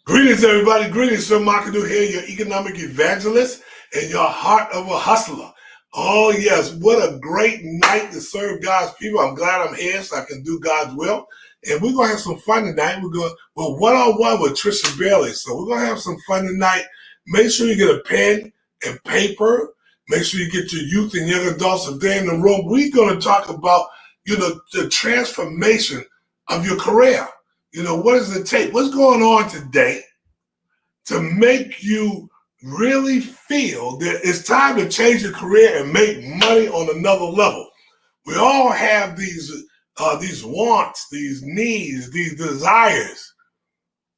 Greetings, everybody. Greetings, Sir Markadoo here, your economic evangelist and your heart of a hustler. Oh, yes. What a great night to serve God's people. I'm glad I'm here so I can do God's will. And we're going to have some fun tonight. We're one-on-one with Tricia Bailey. So we're going to have some fun tonight. Make sure you get a pen and paper. Make sure you get your youth and young adults if they're in the room. We're going to talk about, the transformation of your career. What does it take? What's going on today to make you really feel that it's time to change your career and make money on another level? We all have these wants, these needs, these desires.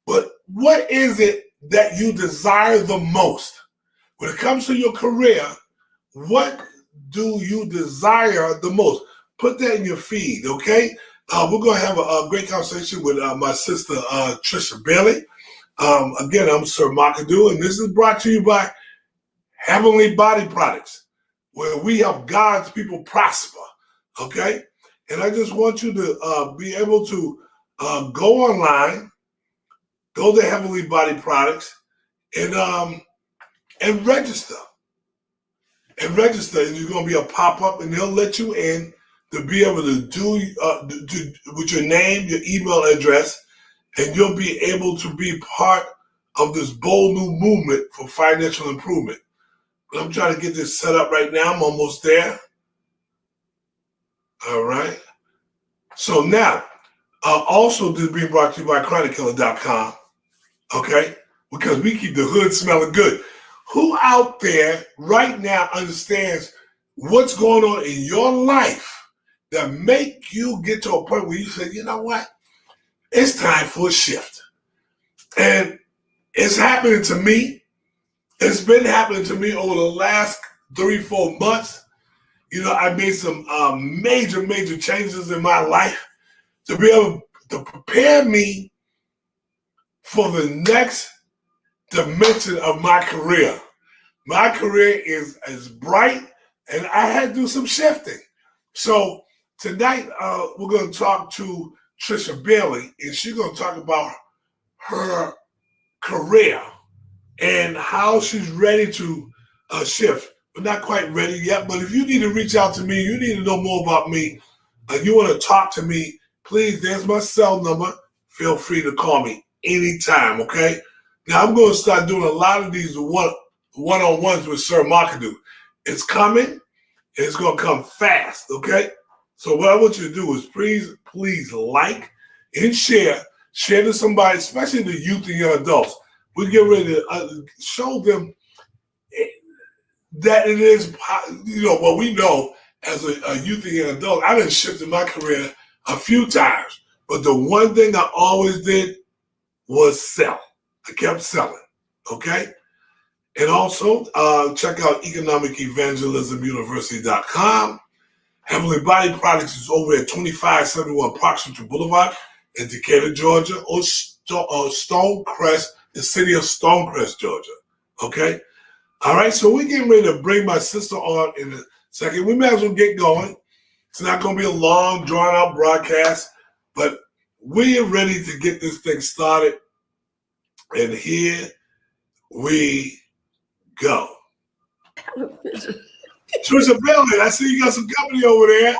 But what is it that you desire the most? When it comes to your career, what do you desire the most? Put that in your feed, okay? We're going to have a great conversation with my sister, Tricia Bailey. Again, I'm Sir Markadoo, and this is brought to you by Heavenly Body Products, where we help God's people prosper, okay? And I just want you to be able to go online, go to Heavenly Body Products, and register. And you're going to be a pop-up, and they'll let you in to be able to do with your name, your email address, and you'll be able to be part of this bold new movement for financial improvement. But I'm trying to get this set up right now. I'm almost there. All right. So now, also this is being brought to you by chronickiller.com, okay? Because we keep the hood smelling good. Who out there right now understands what's going on in your life that make you get to a point where you say, you know what? It's time for a shift. And it's happening to me. It's been happening to me over the last 3-4 months. I made some major changes in my life to be able to prepare me for the next dimension of my career. My career is bright, and I had to do some shifting. So tonight, we're going to talk to Tricia Bailey, and she's going to talk about her career and how she's ready to shift. But not quite ready yet. But if you need to reach out to me, you need to know more about me, you want to talk to me, please, there's my cell number. Feel free to call me anytime, okay? Now, I'm going to start doing a lot of these one-on-ones with Sir Markadoo. It's coming, and it's going to come fast, okay? So what I want you to do is please like and share to somebody, especially the youth and young adults. We get ready to show them that it is, what we know as a youth and young adult. I done shifted my career a few times, but the one thing I always did was sell. I kept selling, okay? And also, check out economicevangelismuniversity.com. Heavenly Body Products is over at 2571 Park Central Boulevard in Decatur, Georgia, or Stonecrest, the city of Stonecrest, Georgia. Okay? All right, so we're getting ready to bring my sister on in a second. We may as well get going. It's not going to be a long, drawn-out broadcast, but we are ready to get this thing started. And here we go. Tricia Bailey, I see you got some company over there.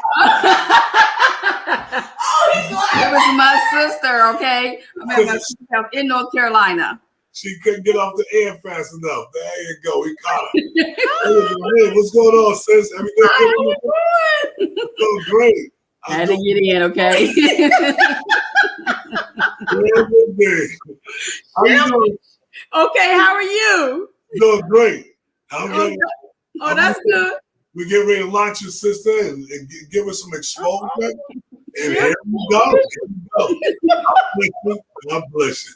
It was my sister, okay? I'm at my sister in North Carolina. She couldn't get off the air fast enough. There you go. We caught her. Hey, what's going on, sis? Everything good? Oh, great. I had to get in, okay? How you doing? Okay, how are you? Doing great. I'm ready. Oh, that's good. We get ready to launch your sister and give her some exposure. And here we go. God bless you.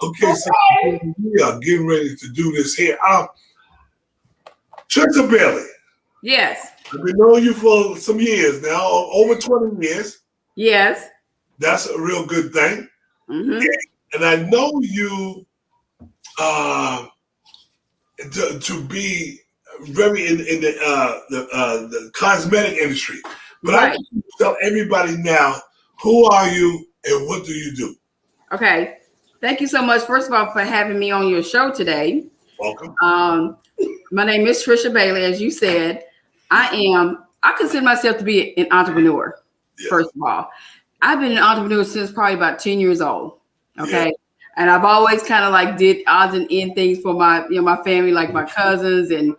Okay, so we are getting ready to do this here. Tricia Bailey. Yes. I've been knowing you for some years now, over 20 years. Yes. That's a real good thing. Mm-hmm. And I know you to be very in the cosmetic industry. But right. I want to tell everybody now, who are you and what do you do? Okay. Thank you so much, first of all, for having me on your show today. Welcome. My name is Tricia Bailey. As you said, I consider myself to be an entrepreneur, Yes. first of all. I've been an entrepreneur since probably about 10 years old. Okay. Yeah. And I've always kind of like did odds and end things for my family, like my cousins and,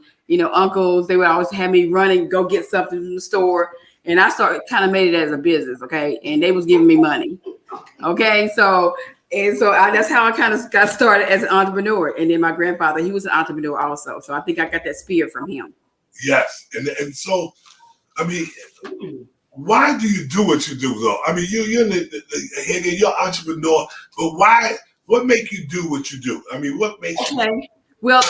uncles. They would always have me run and go get something from the store. And I kind of made it as a business. Okay. And they was giving me money. Okay. That's how I kind of got started as an entrepreneur. And then my grandfather, he was an entrepreneur also. So I think I got that spirit from him. Yes. And so, I mean, why do you do what you do, though? I mean, you're an entrepreneur, but why? What make you do what you do? I mean, what makes you? Okay. Well,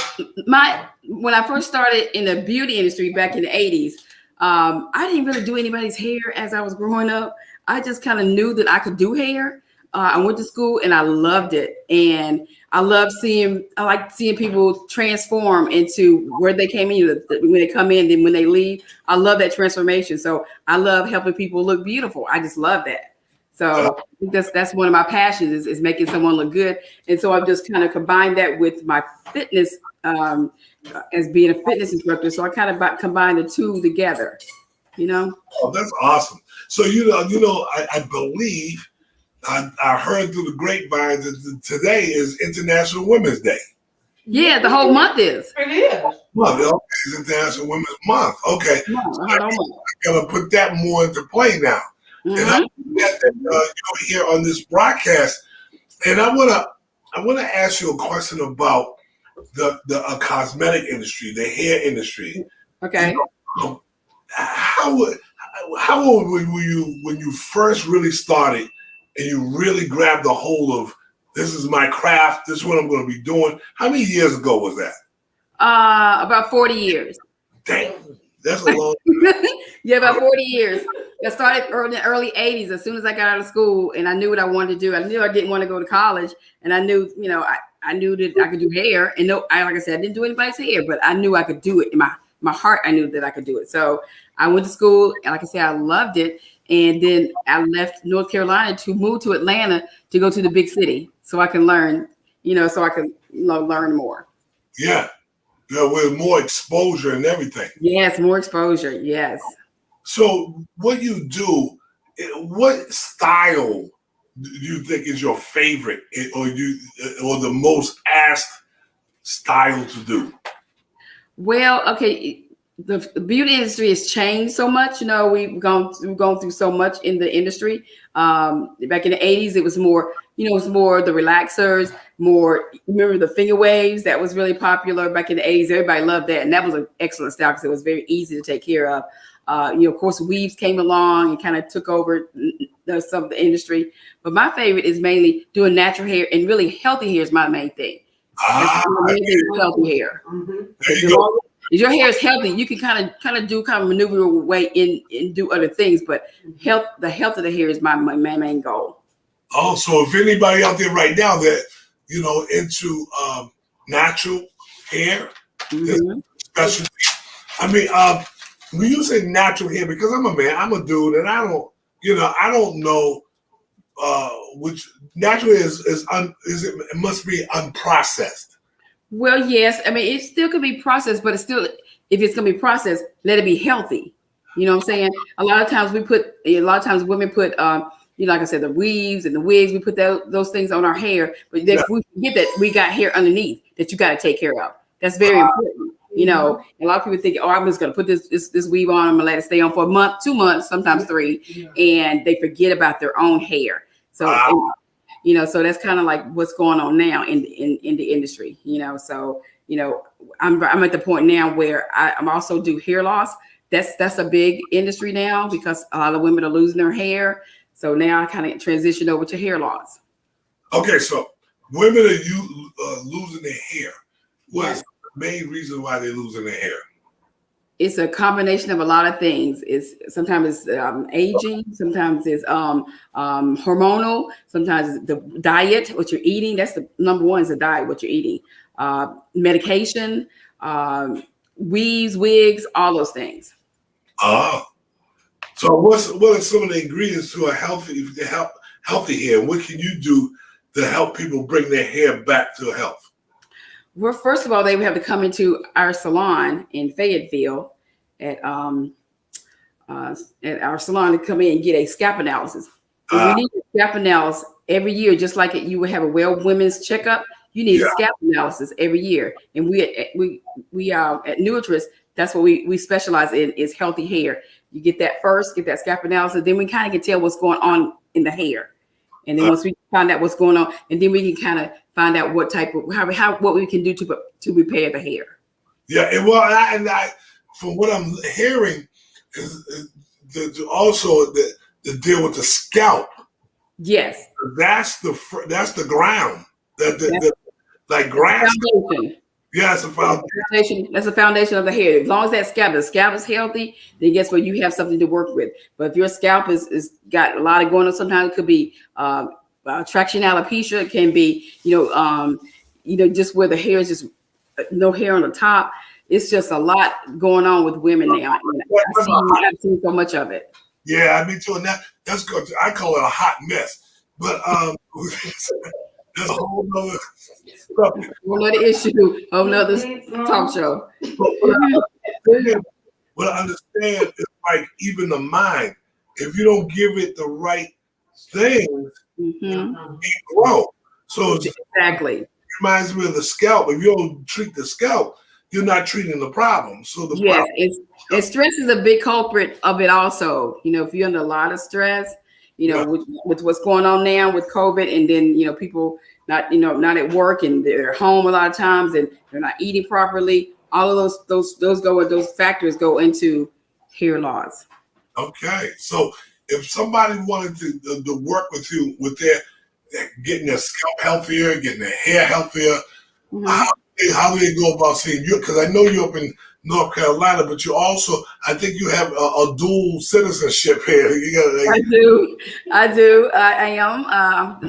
when I first started in the beauty industry back in the 80s, I didn't really do anybody's hair as I was growing up. I just kind of knew that I could do hair. I went to school and I loved it. And I like seeing people transform into where they came in, when they come in, then when they leave. I love that transformation. So I love helping people look beautiful. I just love that. So I think that's one of my passions is making someone look good. And so I've just kind of combined that with my fitness as being a fitness instructor. So I kind of combine the two together, Oh, that's awesome. So, I believe I heard through the grapevine that today is International Women's Day. Yeah, the whole month is. It is. Well, okay, it's International Women's Month. Okay. So I'm going to put that more into play now. Mm-hmm. And I get that you're here on this broadcast. And I want to ask you a question about the cosmetic industry, the hair industry. Okay. How old were you when you first really started and you really grabbed a hold of this is my craft, this is what I'm going to be doing? How many years ago was that? About 40 years. Damn, that's a long time. Yeah, about 40 years. I started in the early 80s as soon as I got out of school, and I knew what I wanted to do. I knew I didn't want to go to college, and I knew, I knew that I could do hair. And like I said, I didn't do anybody's hair, but I knew I could do it. In my heart, I knew that I could do it. So I went to school, and like I said, I loved it. And then I left North Carolina to move to Atlanta to go to the big city so I can learn, so I can learn more. Yeah, with more exposure and everything. Yes, more exposure. Yes. So what you do, what style do you think is your favorite or the most asked style to do? Well, okay. The beauty industry has changed so much. We've gone through so much in the industry. Back in the 80s, it was more, the relaxers, more, remember the finger waves? That was really popular back in the 80s. Everybody loved that. And that was an excellent style because it was very easy to take care of. Of course, weaves came along and kind of took over some of the industry. But my favorite is mainly doing natural hair, and really healthy hair is my main thing. Healthy hair. Mm-hmm. There you go. If your hair is healthy, you can kind of maneuver your way in and do other things. But the health of the hair is my main goal. Oh, so if anybody out there right now that into natural hair, mm-hmm. specialty. I mean, when you say natural hair, because I'm a man, I'm a dude, and I don't know which natural is it must be unprocessed. Well, yes. I mean, it still could be processed, but it's still, if it's going to be processed, let it be healthy. You know what I'm saying? A lot of times women put, like I said, the weaves and the wigs, we put those things on our hair, but if we forget that we got hair underneath that you got to take care of. That's very important. A lot of people think, I'm just going to put this weave on. I'm going to let it stay on for a month, 2 months, sometimes 3, and they forget about their own hair. So, so that's kind of like what's going on now in the industry, So, I'm at the point now where I'm also do hair loss. That's a big industry now because a lot of women are losing their hair. So now I kind of transition over to hair loss. Okay, so women are losing their hair. What's the main reason why they're losing their hair? It's a combination of a lot of things. Sometimes it's aging, sometimes it's hormonal, sometimes it's the diet, what you're eating. That's the number one is the diet, what you're eating. Medication, weaves, wigs, all those things. So what are some of the ingredients to a healthy hair? What can you do to help people bring their hair back to health? Well, first of all, they would have to come into our salon in Fayetteville at our salon to come in and get a scalp analysis. But we need a scalp analysis every year, just like you would have a women's checkup. You need a scalp analysis every year, and we at Nutrice, that's what we specialize in, is healthy hair. You get that first, get that scalp analysis, then we kind of can tell what's going on in the hair, and then once we find out what's going on, and then we can kind of find out what type of what we can do to repair the hair. Yeah, and well, I from what I'm hearing is also the deal with the scalp. Yes, that's the ground. Like grass. Foundation. Yeah, it's a foundation. That's the foundation of the hair. As long as the scalp is healthy, then guess what? You have something to work with. But if your scalp is got a lot of going on, sometimes it could be traction alopecia. It can be, just where the hair is just no hair on the top. It's just a lot going on with women now. I've seen so much of it. Yeah, me too. And that's good. I call it a hot mess. But there's a whole other stuff. Whole other issue, whole other talk show. What I understand is like even the mind, if you don't give it the right things, it grow. So exactly. It reminds me of the scalp. If you don't treat the scalp, you're not treating the problem. So and stress is a big culprit of it also. If you're under a lot of stress, with what's going on now with COVID, and then people not at work and they're home a lot of times and they're not eating properly. All of those factors go into hair loss. Okay, so if somebody wanted to work with you with their getting their scalp healthier, getting their hair healthier, how do they go about seeing you? Because I know you're up in North Carolina, but you also, I think you have a dual citizenship here. I do. I am.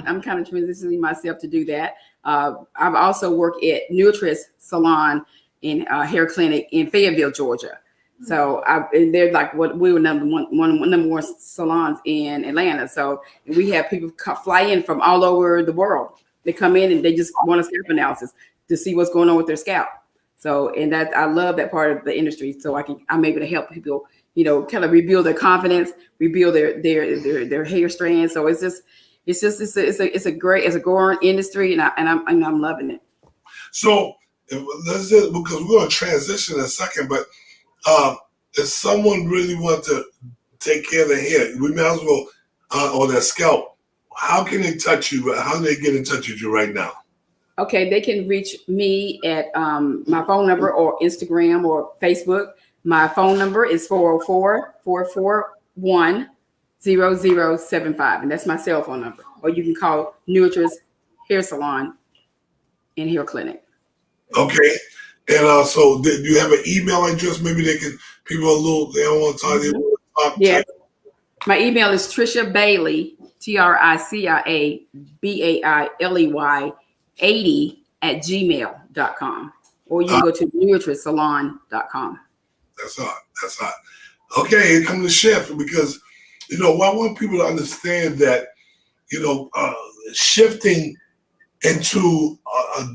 I'm kind of transitioning myself to do that. I've also worked at Nutrice Salon in hair clinic in Fayetteville, Georgia. So and they're like we were number one salons in Atlanta. So we have people fly in from all over the world. They come in and they just want a scalp analysis to see what's going on with their scalp. So, and that I love that part of the industry. So I'm able to help people, kind of rebuild their confidence, rebuild their hair strands. So it's a growing industry, and I'm loving it. So let's just, because we're going to transition in a second, but if someone really wants to take care of their hair, we might as well, or their scalp, how can they touch you? How do they get in touch with you right now? Okay, they can reach me at my phone number or Instagram or Facebook. My phone number is 404-441-0075, and that's my cell phone number. Or you can call Nutrice Hair Salon and Hair Clinic. Okay, and so do you have an email address? Maybe they don't want to talk to you. Yeah, my email is Tricia Bailey, Triciabailey 80@gmail.com, or you can go to nutricesalon.com. That's hot. Okay, here comes the shift, because I want people to understand that shifting into a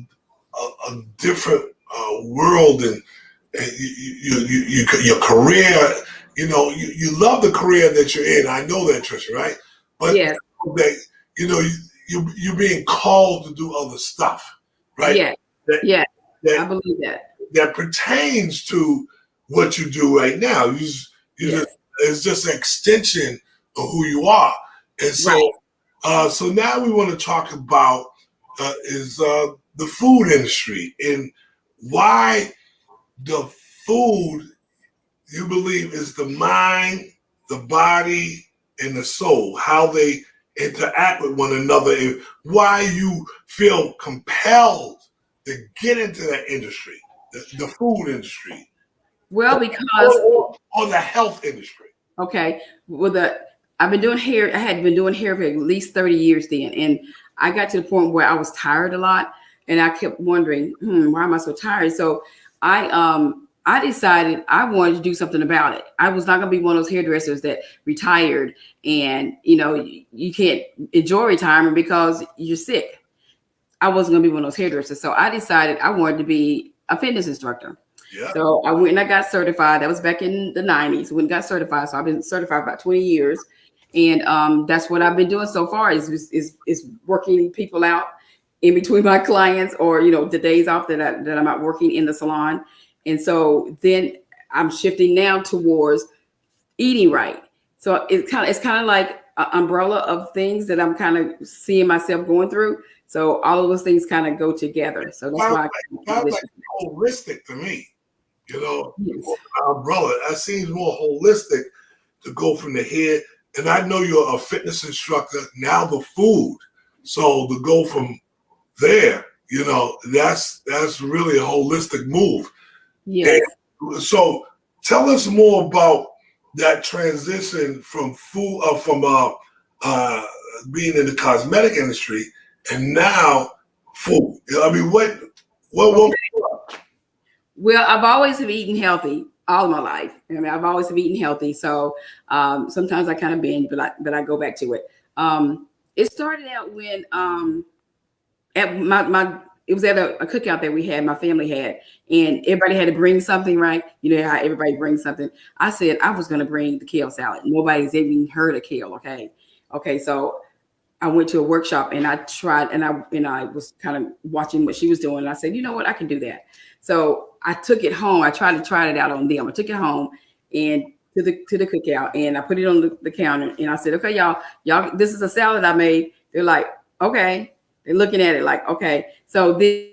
different world and your career. You love the career that you're in. I know that, Tricia, right? But yes. that you're being called to do other stuff, right? Yeah, I believe that. That pertains to what you do right now. It's just an extension of who you are. And so, so now we want to talk about the food industry and why the food, you believe, is the mind, the body, and the soul, how they interact with one another, and why you feel compelled to get into that industry, the food industry. Well, because or the health industry. Okay. Well, I've been doing hair. I had been doing hair for at least 30 years then, and I got to the point where I was tired a lot, and I kept wondering, why am I so tired? So I I decided I wanted to do something about it. I was not going to be one of those hairdressers that retired and, you can't enjoy retirement because you're sick. I wasn't going to be one of those hairdressers. So I decided I wanted to be a fitness instructor. Yeah. So I went and I got certified. That was back in the 90s. When I got certified. So I've been certified about 20 years. And that's what I've been doing so far is working people out in between my clients, or the days off that I'm out working in the salon. And so then I'm shifting now towards eating right. So it's kind of like an umbrella of things that I'm kind of seeing myself going through. So all of those things kind of go together. So that's why sounds like holistic to me. Yes. Umbrella. That seems more holistic to go from the head. And I know you're a fitness instructor, now the food. So to go from there, that's really a holistic move. Yes. And so tell us more about that transition from food, being in the cosmetic industry and now food. I mean, what? Well, I've always have eaten healthy all of my life. I mean, I've always have eaten healthy. So sometimes I kind of binge, but I go back to it. It started out when it was at a cookout that we had, my family had, and everybody had to bring something, right? You know how everybody brings something. I said I was going to bring the kale salad. Nobody's even heard of kale. Okay. So I went to a workshop and I tried, and I was kind of watching what she was doing. And I said, you know what, I can do that. So I took it home. I tried to try it out on them. I took it home and to the cookout, and I put it on the counter. And I said, okay, y'all, this is a salad I made. They're like, okay. They're looking at it like, okay. So then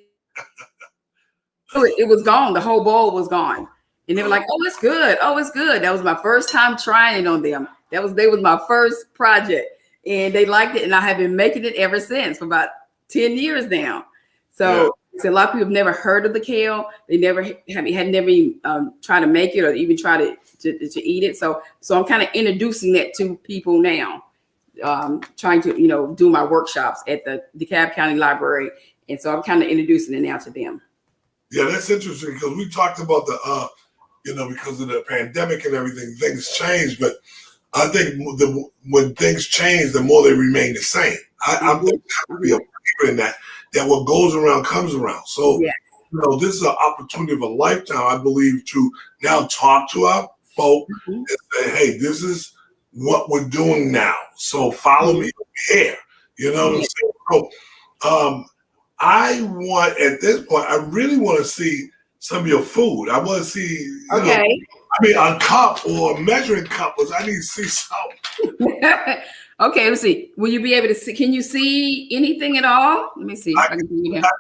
it was gone. The whole bowl was gone. And they were like, oh, it's good. Oh, it's good. That was my first time trying it on them. They was my first project. And they liked it. And I have been making it ever since for about 10 years now. So a lot of people have never heard of the kale. They had never even tried to make it or even tried to eat it. So I'm kind of introducing that to people now. Trying to, do my workshops at the DeKalb County Library. And so I'm kind of introducing it now to them. Yeah, that's interesting because we talked about because of the pandemic and everything, things change. But I think when things change, the more they remain the same. I'm going to be a believer in that what goes around comes around. So, this is an opportunity of a lifetime, I believe, to now talk to our folk and say, hey, this is what we're doing now. So follow me here. You know what I'm saying? So I want, at this point, I really want to see some of your food. I want to see, a cup or a measuring cup. I need to see something. Okay, let's see. Will you be able to see? Can you see anything at all? Let me see. I can bring it down.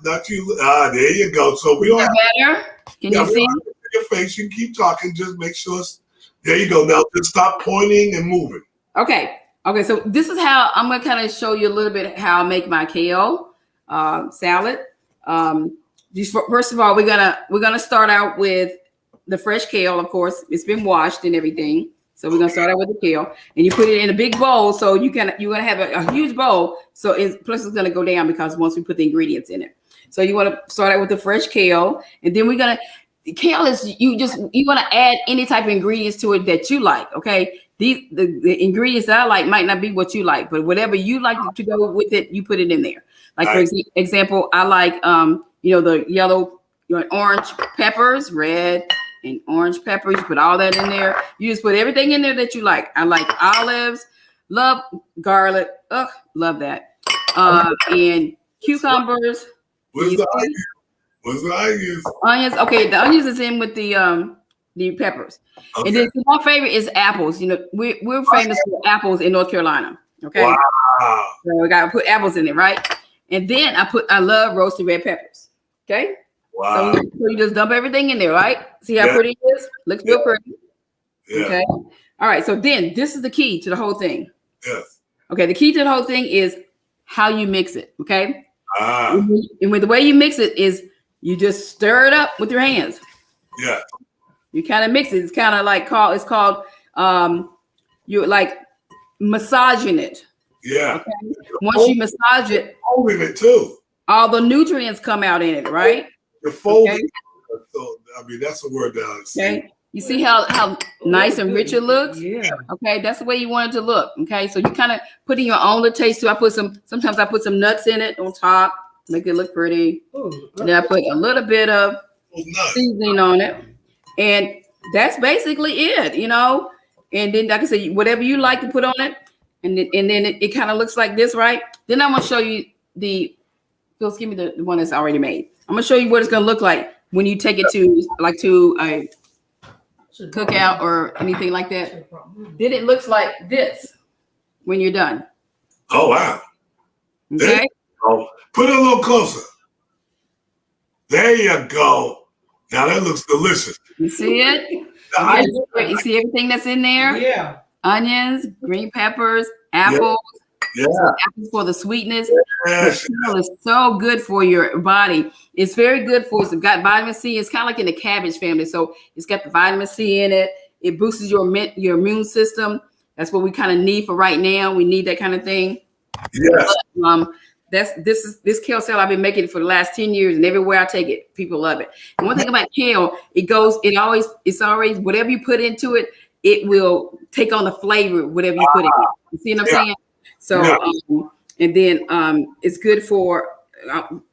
Not you. There you go. So we don't have better. Can you see your face? You can keep talking. Just make sure. There you go. Now just stop pointing and moving. Okay. So this is how I'm going to kind of show you a little bit how I make my kale salad. First of all, we're gonna start out with the fresh kale. Of course, it's been washed and everything. So we're gonna start out with the kale, and you put it in a big bowl. So you're gonna have a huge bowl. So plus it's gonna go down because once we put the ingredients in it. So you want to start out with the fresh kale, and then kale is you want to add any type of ingredients to it that you like. Okay, the ingredients that I like might not be what you like, but whatever you like to go with it, you put it in there. Like for example, I like the yellow, orange peppers, red and orange peppers. You put all that in there. You just put everything in there that you like. I like olives, love garlic, love that, and cucumbers. What's the onions? Onions. Okay, the onions is in with the peppers. Okay. And then my favorite is apples. We're famous for apples in North Carolina. Okay. Wow. So I gotta put apples in it, right? And then I love roasted red peppers. Okay. Wow. So you just dump everything in there, right? See how pretty it is? Looks real pretty. Yeah. Okay. All right. So then this is the key to the whole thing. Yes. Okay. The key to the whole thing is how you mix it. Okay. And with the way you mix it is you just stir it up with your hands. Yeah. You kind of mix it. It's kind of like called you're like massaging it. Yeah. Okay? Once you massage it, folding it too. All the nutrients come out in it, right? You're folding. So I mean, that's a word that I see. Okay. You see how nice and rich it looks? Yeah. Okay, that's the way you want it to look. Okay, so you kind of put in your own little taste too. Sometimes I put some nuts in it on top, make it look pretty. And then I put a little bit of seasoning on it. And that's basically it, you know. And then, like I said, whatever you like to put on it. And then it kind of looks like this, right? Then I'm going to show you Phil, give me the one that's already made. I'm going to show you what it's going to look like when you take it to a cookout or anything like that. Then it looks like this when you're done. Oh, wow. Okay. Put it a little closer. There you go. Now that looks delicious. You see it? You see everything that's in there? Yeah. Onions, green peppers, apples. Yeah. So apples for the sweetness. Yes. Kale is so good for your body. It's very good for us. It's got vitamin C. It's kind of like in the cabbage family. So it's got the vitamin C in it. It boosts your immune system. That's what we kind of need for right now. We need that kind of thing. Yes. This kale salad, I've been making it for the last 10 years, and everywhere I take it, people love it. And one thing about kale, it's always whatever you put into it, it will take on the flavor, whatever you put in it. You see what I'm saying? So, and then it's good for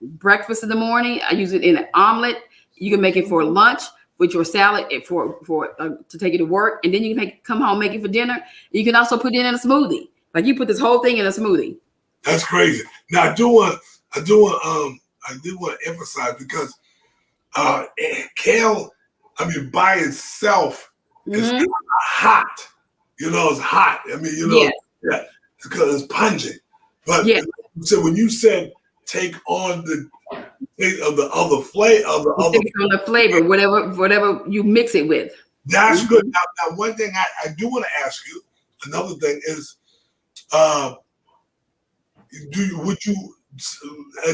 breakfast in the morning. I use it in an omelet. You can make it for lunch with your salad to take it to work, and then you can come home, make it for dinner. You can also put it in a smoothie. Like you put this whole thing in a smoothie. That's crazy. Now I do want to emphasize because kale, I mean, by itself is kind of hot. You know, it's hot. I mean, you know, yeah, because it's pungent. But so when you said take on the flavor, whatever you mix it with. That's good. Now, one thing I do want to ask you, another thing is, at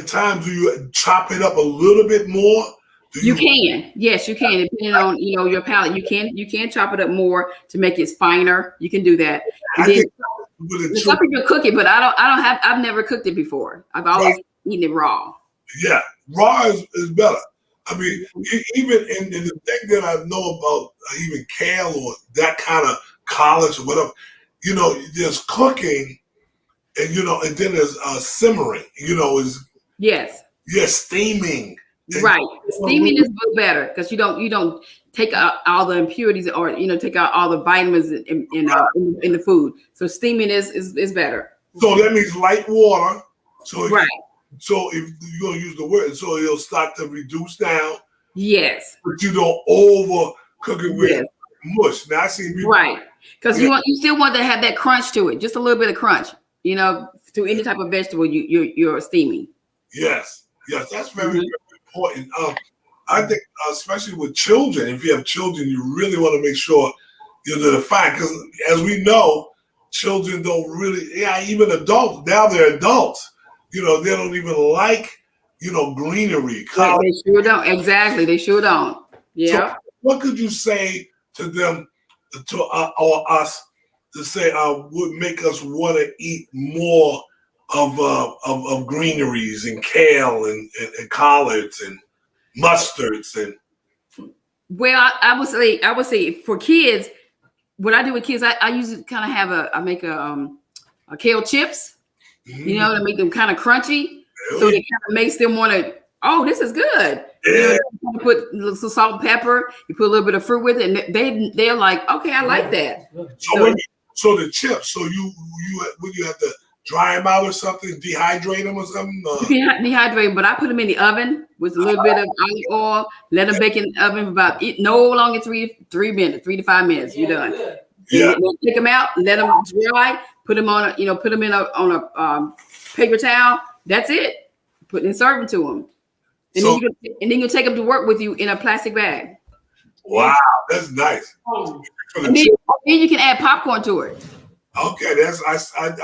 times do you chop it up a little bit more? You can. Yes, you can. Depending on your palate, you can chop it up more to make it finer. You can do that. Some people cook it, but I've never cooked it before. I've always eaten it raw. Yeah, raw is better. I mean, even in the thing that I know about even kale or that kind of collard or whatever, there's cooking. And and then there's simmering. Steaming. Right, steaming is better because you don't take out all the impurities or take out all the vitamins in the food. So steaming is better. So that means light water. So so if you're gonna use the word, so it'll start to reduce down. Yes, but you don't overcook it with mush. Now I see people because you still want to have that crunch to it, just a little bit of crunch. To any type of vegetable you're steaming. Yes, that's very, very important. I think especially with children, if you have children, you really want to make sure they're fine because, as we know, children don't really. Even adults now they're adults. They don't even like greenery. They sure don't. Exactly, they sure don't. Yeah. So what could you say to them, or us? To say would make us want to eat more of greeneries and kale and collards and mustards and. Well, I would say for kids, what I do with kids, I usually kind of have I make a kale chips, to make them kind of crunchy, so it kind of makes them want to. Oh, this is good. Yeah. You put some salt and pepper. You put a little bit of fruit with it, and they're like, okay, I like that. So the chips, so would you have to dry them out or something, dehydrate them or something? Dehydrate them, but I put them in the oven with a little bit of olive oil. Let them bake in the oven for about no longer 3 minutes, 3 to 5 minutes. You're done. Yeah. Take them out, let them dry. Put them on a paper towel. That's it. Serve them to them, and then you take them to work with you in a plastic bag. Wow, that's nice. And then you can add popcorn to it. Okay, I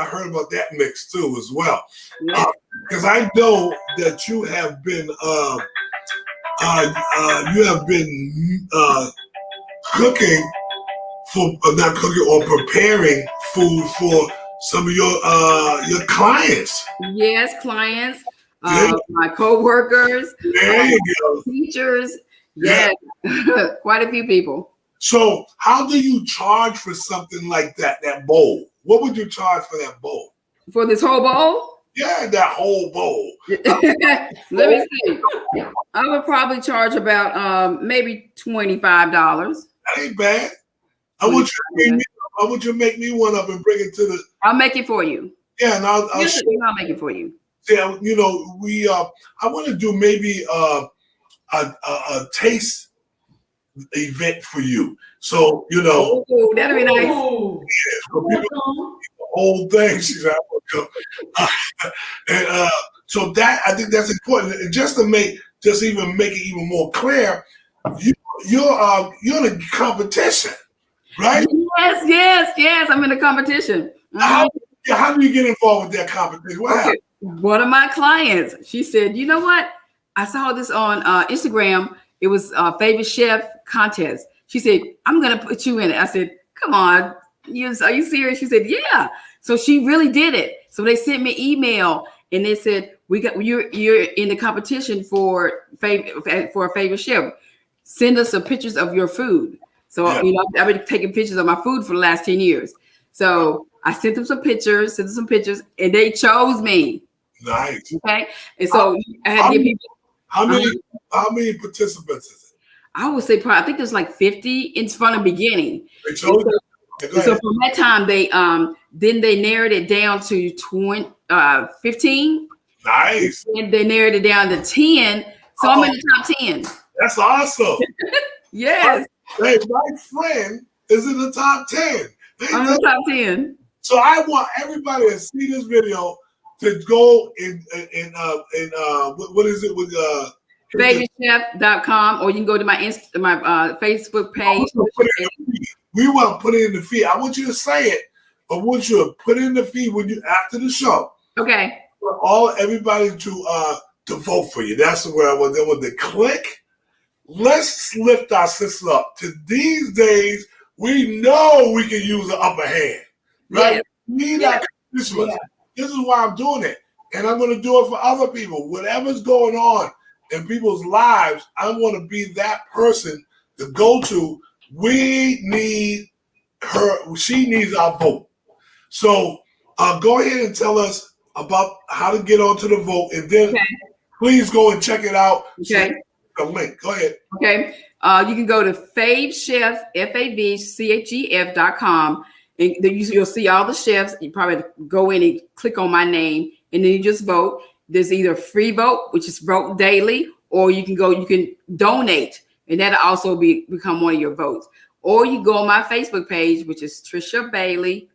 heard about that mix too as well. Because I know that you have been cooking not cooking or preparing food for some of your clients. Yes, clients, my co-workers, teachers. Yeah, quite a few people. So how do you charge for something like that bowl? What would you charge for that bowl? For this whole bowl? Yeah, that whole bowl. Let me see. I would probably charge about maybe $25. That ain't bad. I want you to make me one up and bring it to the. I'll make it for you. Yeah, and I'll make it for you. Yeah, you know, I want to do maybe a taste event for you. So, you know, that'd be nice. Yeah, so the whole thing. She's out. And so that I think that's important. And just to make it even more clear, you're in a competition, right? Yes. I'm in a competition. How do you get involved with that competition? What happened? One of my clients, she said, you know what? I saw this on Instagram. It was a favorite chef contest. She said, I'm going to put you in it. I said, come on. Are you serious? She said, yeah. So she really did it. So they sent me email and they said, you're in the competition for a favorite chef. Send us some pictures of your food. So, I've been taking pictures of my food for the last 10 years. So I sent them some pictures, and they chose me. Nice. Okay. And so I had to give people. How many participants is it? I would say probably, I think there's like 50 from the beginning. They chose so from that time, they narrowed it down to 15. Nice. And they narrowed it down to 10. So I'm in the top 10. That's awesome. Yes. Hey, my friend is in the top 10. I'm in the top 10. So I want everybody to see this video to go in what is it with FavoriteChef.com, or you can go to my Facebook page. We want to put it in the feed. I want you to say it, but I want you to put it in the feed after the show. Okay. For everybody to vote for you. That's where I want them to click. Let's lift our sisters up. To these days, we know we can use an upper hand, right? Yeah. We need that. This is why I'm doing it, and I'm going to do it for other people. Whatever's going on in people's lives, I want to be that person to go to. We need her. She needs our vote. So go ahead and tell us about how to get onto the vote, and then please go and check it out. Okay. The link. Go ahead. Okay. You can go to favechef, favchef.com, and you'll see all the chefs. You probably go in and click on my name, and then you just vote. There's either free vote, which is vote daily, or you can donate, and that'll also become one of your votes. Or you go on my Facebook page, which is Tricia Bailey,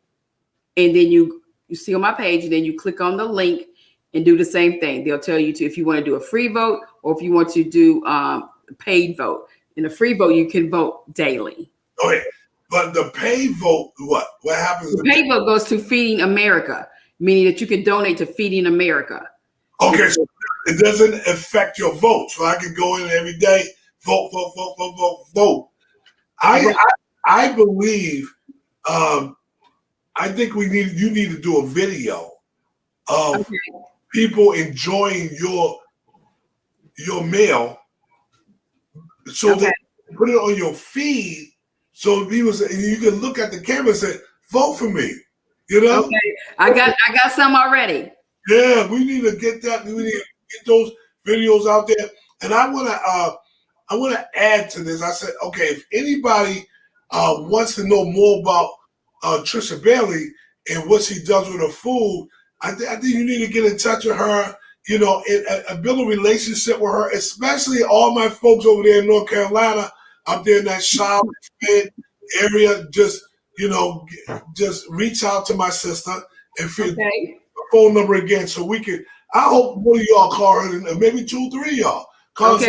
and then you see on my page, and then you click on the link and do the same thing. They'll tell you if you want to do a free vote or if you want to do a paid vote. In a free vote, you can vote daily. Okay, but the paid vote, what? What happens? The paid vote goes to Feeding America, meaning that you can donate to Feeding America. Okay, so it doesn't affect your vote. So I can go in every day, vote. I believe, I think you need to do a video of people enjoying your meal, so that you put it on your feed, so people you can look at the camera and say, "Vote for me." You know. Okay, I got some already. Yeah, we need to get that. We need to get those videos out there. And I want to add to this. I said, okay, if anybody wants to know more about Tricia Bailey and what she does with her food, I think you need to get in touch with her, and build a relationship with her, especially all my folks over there in North Carolina, up there in that Charlotte area. Just reach out to my sister and feel the phone number again so we can. I hope one of y'all call her, and maybe 2 or 3 of y'all. I'm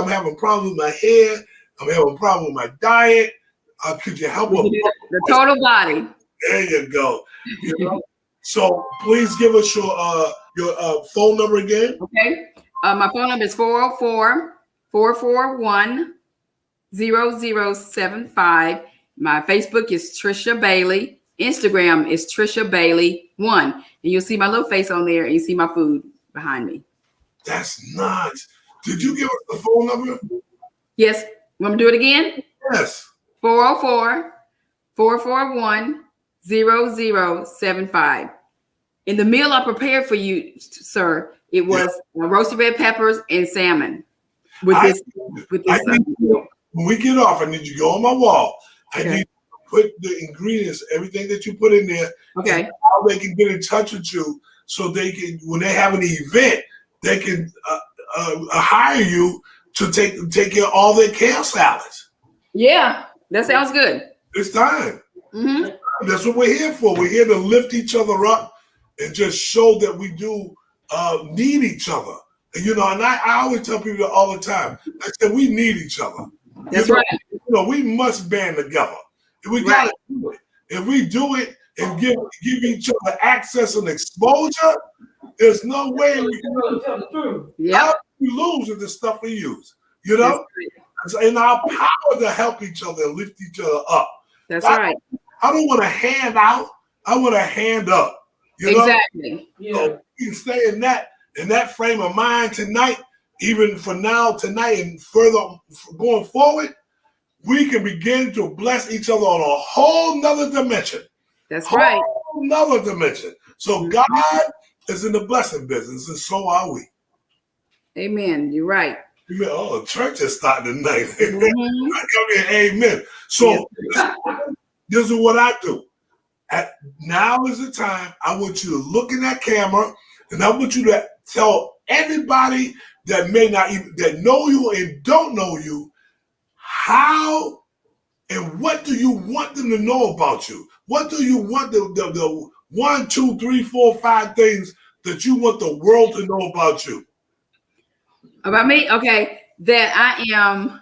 having problems with my hair. I'm having a problem with my diet. Could you help me? The total body. There you go. So please give us your phone number again. Okay. My phone number is 404-441-0075. My Facebook is Tricia Bailey. Instagram is Tricia Bailey 1. And you'll see my little face on there, and you see my food behind me. That's nice. Did you give us the phone number? Yes. Want me to do it again? Yes. 404-441-0075. In the meal I prepared for you, sir, it was roasted red peppers and salmon with I this. When we get off, I need you to go on my wall. I need you to put the ingredients, everything that you put in there, Okay. and how they can get in touch with you, so they can, when they have an event, they can hire you to take care of all their kale salads. Yeah, that sounds good. It's time. Mm-hmm. That's what we're here for. We're here to lift each other up and just show that we do need each other. And, and I always tell people all the time, I said, we need each other. That's right. We must band together. And we got to do it. If we do it and give each other access and exposure, there's no way we can lose. Yeah. We lose if the stuff we use. It's in our power to help each other and lift each other up. That's right. I don't want to hand out. I want to hand up. Exactly. So we can stay in that frame of mind tonight, even for now, tonight, and further going forward. We can begin to bless each other on a whole nother dimension. That's right. Whole nother dimension. So God is in the blessing business, and so are we. Amen. You're right. Oh, church is starting tonight. Amen. So this is what I do. Now is the time. I want you to look in that camera, and I want you to tell everybody that may not even, that know you and don't know you, how and what do you want them to know about you? What do you want the 1, 2, 3, 4, 5 things that you want the world to know about you? About me? Okay. That I am,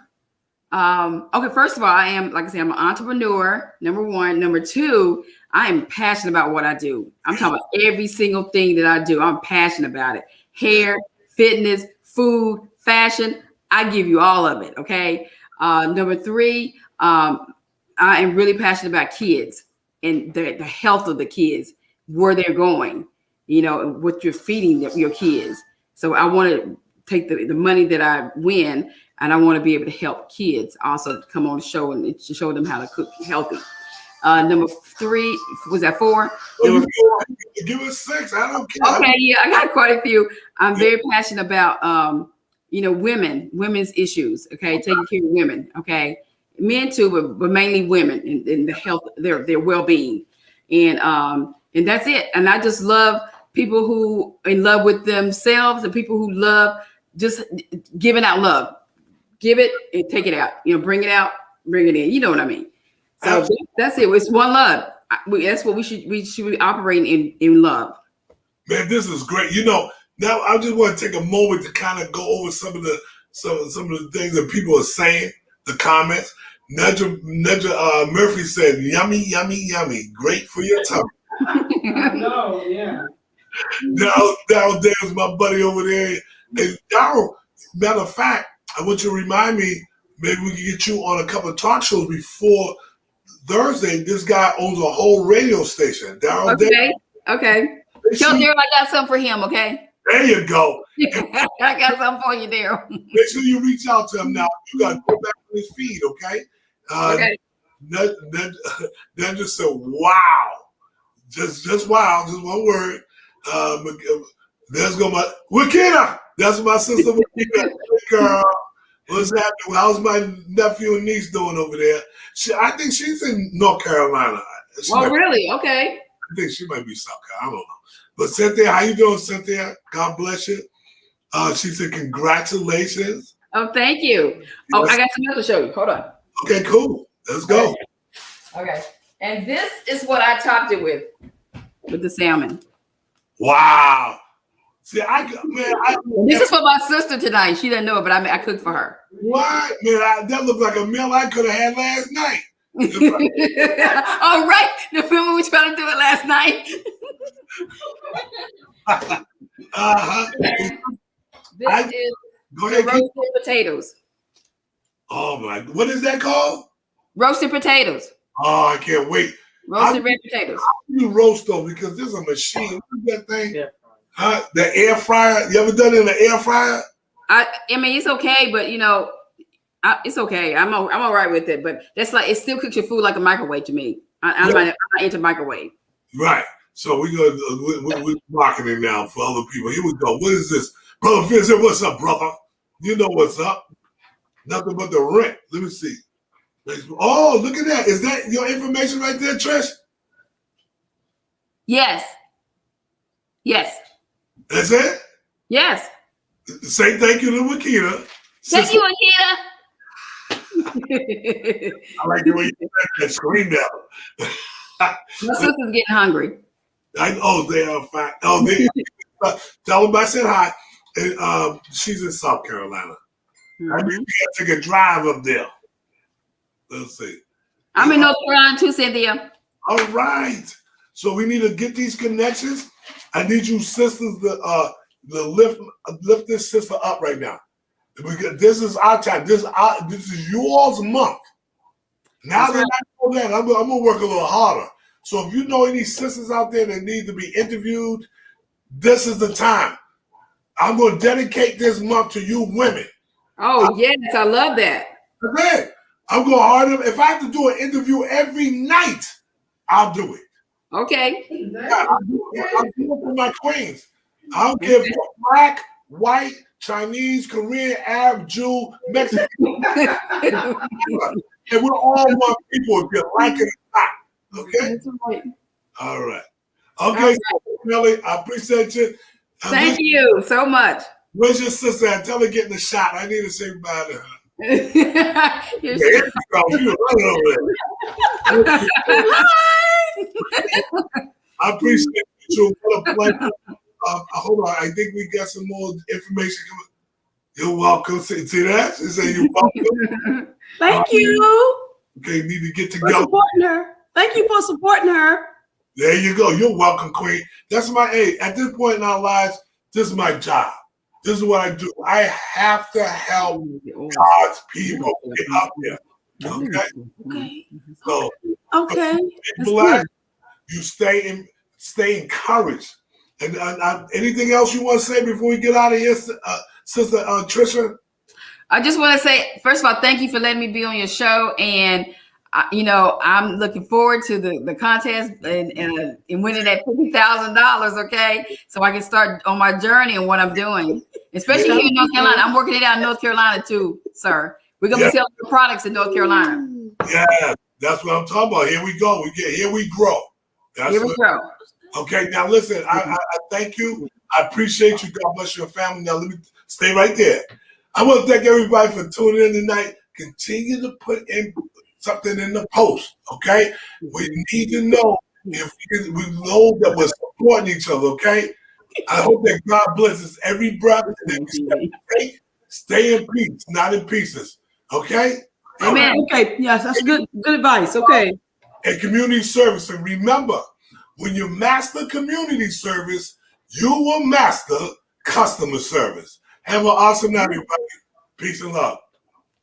okay, first of all, I am, like I said, I'm an entrepreneur, number one. Number two, I am passionate about what I do. I'm talking about every single thing that I do. I'm passionate about it. Hair, fitness, food, fashion. I give you all of it. Okay. Number three, I am really passionate about kids and the health of the kids, where they're going, what you're feeding your kids. So I want to take the money that I win, and I want to be able to help kids also come on the show and to show them how to cook healthy. Number three, was that 4? Give us 6. I don't care. Okay, yeah, I got quite a few. I'm very passionate about, women's issues. Okay, taking care of women. Okay, men too, but mainly women and the health, their well-being, and that's it. And I just love people who are in love with themselves and people who love just giving out love. Give it and take it out. Bring it out, bring it in. You know what I mean? So that's it. It's one love. That's what we should be operating in love. Man, this is great. Now I just want to take a moment to kind of go over some of the things that people are saying, the comments. Nedra Murphy said, "Yummy, yummy, yummy. Great for your tummy." No, yeah. Darryl Dale's my buddy over there. And Darryl, matter of fact, I want you to remind me, maybe we can get you on a couple of talk shows before Thursday. This guy owns a whole radio station. Darryl Dale. Okay. Tell Darryl I got something for him, okay? There you go. I got something for you, Darryl. Make sure you reach out to him now. You got to go back on his feed, okay? Okay. Then just said, wow. Just wow. Just one word. There's go my Wakita. That's my sister Wakita. Girl, what's happening? How's my nephew and niece doing over there? I think she's in North Carolina. Really? Okay. I think she might be South Carolina. I don't know. But Cynthia, how you doing, Cynthia? God bless you. She said, congratulations. Oh, thank you. Oh, I got some else to show you. Hold on. Okay, cool. Let's go. Okay. And this is what I topped it with the salmon. Wow. See, this is for my sister tonight. She didn't know it, but I cooked for her. What? Man, that looked like a meal I could have had last night. All right. Remember we tried to do it last night? This is roasted potatoes. Oh my! What is that called? Roasted potatoes. Oh, I can't wait. Roasted red potatoes. How do you roast those? Because there's a machine. What's that thing? Yeah. The air fryer. You ever done it in the air fryer? I mean, it's okay, but It's okay. I'm all right with it, but that's like it still cooks your food like a microwave to me. I'm not into microwave. Right. So we're marketing now for other people. Here we go. What is this? Brother Vincent, what's up, brother? You know what's up. Nothing but the rent. Let me see. Oh, look at that. Is that your information right there, Trish? Yes. Yes. That's it? Yes. Say thank you to Makita. Thank you, Akita. I like the way you said that. Scream out. My sister's getting hungry. They are fine. Oh, they tell them I said hi. And, she's in South Carolina. I mean, we gotta take a drive up there. Let's see. I'm in North Carolina too, Cynthia. All right. So we need to get these connections. I need you sisters to lift this sister up right now. This is our time. This is yours month. Now that I know that, I'm gonna work a little harder. So if you know any sisters out there that need to be interviewed, this is the time. I'm gonna dedicate this month to you women. Oh, yes, I love that. Okay. I'm going harder. If I have to do an interview every night, I'll do it. Okay. I'll do it for my queens. I don't care if you're black, white, Chinese, Korean, Arab, Jew, Mexican. And we're all one people if you like it or not. Okay? That's right. All right. Okay, Melly, I appreciate you. Thank you so much. Where's your sister at? Tell her getting the shot. I need to say bye to her. You're I appreciate you. What a pleasure. Hold on. I think we got some more information coming. You're welcome. See that? She said you're welcome. Thank you. Okay, need to get For together. supporting her. Thank you for supporting her. There you go. You're welcome, Queen. That's my at this point in our lives, this is my job. This is what I do. I have to help God's people get up there. Okay? Okay. So Okay. black, you stay encouraged. And anything else you want to say before we get out of here, Sister Tricia? I just want to say, first of all, thank you for letting me be on your show. And, I'm looking forward to the contest and winning that $50,000, okay? So I can start on my journey and what I'm doing, especially here in North Carolina. I'm working it out in North Carolina too, sir. We're going to be selling the products in North Carolina. Yeah, that's what I'm talking about. Here we go. Here we grow. Here we go. Okay, now listen, I thank you. I appreciate you. God bless your family. Now let me stay right there. I want to thank everybody for tuning in tonight. Continue to put in something in the post, okay? We need to know if we know that we're supporting each other, okay? I hope that God blesses every breath and every step. Stay in peace, not in pieces, okay? Amen. Okay. Yes, that's good advice. Okay. And community service. And remember, when you master community service, you will master customer service. Have an awesome night, everybody. Peace and love.